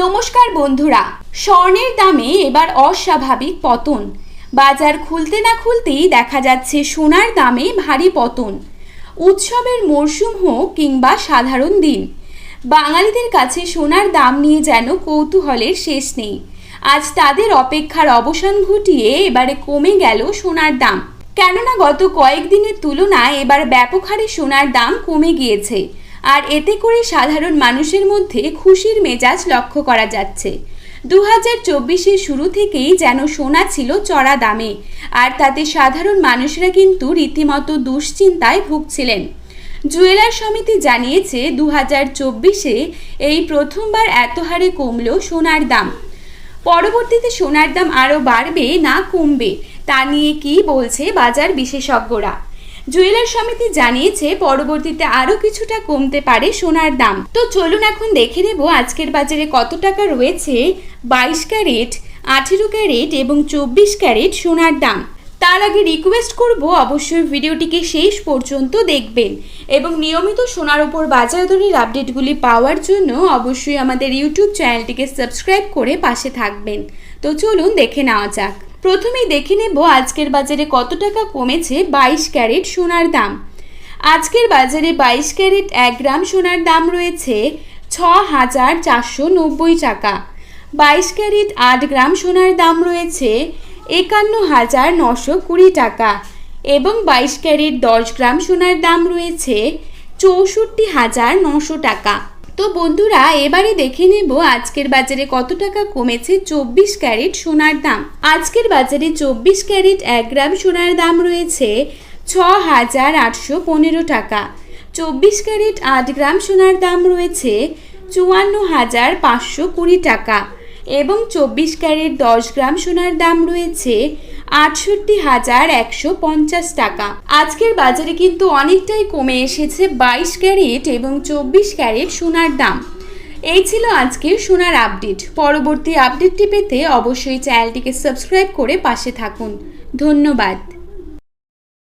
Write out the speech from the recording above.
নমস্কার বন্ধুরা, স্বর্ণের দামে এবার অস্বাভাবিক পতন। বাজার খুলতে না খুলতেই দেখা যাচ্ছে সোনার দামে ভারী পতন। উৎসবের মরশুম হোক কিংবা সাধারণ দিন, বাঙালিদের কাছে সোনার দাম নিয়ে যেন কৌতূহলের শেষ নেই। আজ তাদের অপেক্ষার অবসান ঘটিয়ে এবারে কমে গেল সোনার দাম। কেননা গত কয়েকদিনের তুলনায় এবার ব্যাপক হারে সোনার দাম কমে গিয়েছে, আর এতে করে সাধারণ মানুষের মধ্যে খুশির মেজাজ লক্ষ্য করা যাচ্ছে। 2024-এর শুরু থেকেই যেন সোনা ছিল চড়া দামে, আর তাতে সাধারণ মানুষরা কিন্তু রীতিমতো দুশ্চিন্তায় ভুগছিলেন। জুয়েলার সমিতি জানিয়েছে 2024-এ এই প্রথমবার এত হারে কমল সোনার দাম। পরবর্তীতে সোনার দাম আরও বাড়বে না কমবে তা নিয়ে কি বলছে বাজার বিশেষজ্ঞরা। জুয়েলার সমিতি জানিয়েছে পরবর্তীতে আরও কিছুটা কমতে পারে সোনার দাম। তো চলুন এখন দেখে নেব আজকের বাজারে কত টাকা রয়েছে 22 ক্যারেট, 18 ক্যারেট এবং 24 ক্যারেট সোনার দাম। তার আগে রিকোয়েস্ট করব অবশ্যই ভিডিওটিকে শেষ পর্যন্ত দেখবেন এবং নিয়মিত সোনার উপর বাজার দরের আপডেটগুলি পাওয়ার জন্য অবশ্যই আমাদের ইউটিউব চ্যানেলটিকে সাবস্ক্রাইব করে পাশে থাকবেন। তো চলুন দেখে নেওয়া যাক। প্রথমেই দেখে নেব আজকের বাজারে কত টাকা কমেছে 22 ক্যারেট সোনার দাম। আজকের বাজারে 22 ক্যারেট 1 গ্রাম সোনার দাম রয়েছে 6,490 টাকা। 22 ক্যারেট 8 গ্রাম সোনার দাম রয়েছে 51,920 টাকা এবং 22 ক্যারেট 10 গ্রাম সোনার দাম রয়েছে 64,900 টাকা। তো বন্ধুরা, এবারে দেখে নেব আজকের বাজারে কত টাকা কমেছে 24 ক্যারেট সোনার দাম। আজকের বাজারে 24 ক্যারেট 1 গ্রাম সোনার দাম রয়েছে 6,815 টাকা। 24 ক্যারেট 8 গ্রাম সোনার দাম রয়েছে 54,520 টাকা এবং 24 ক্যারেট 10 গ্রাম সোনার দাম রয়েছে 68,150 টাকা। আজকের বাজারে কিন্তু অনেকটাই কমে এসেছে 22 ক্যারেট এবং 24 ক্যারেট সোনার দাম। এই ছিল আজকের সোনার আপডেট। পরবর্তী আপডেটটি পেতে অবশ্যই চ্যানেলটিকে সাবস্ক্রাইব করে পাশে থাকুন। ধন্যবাদ।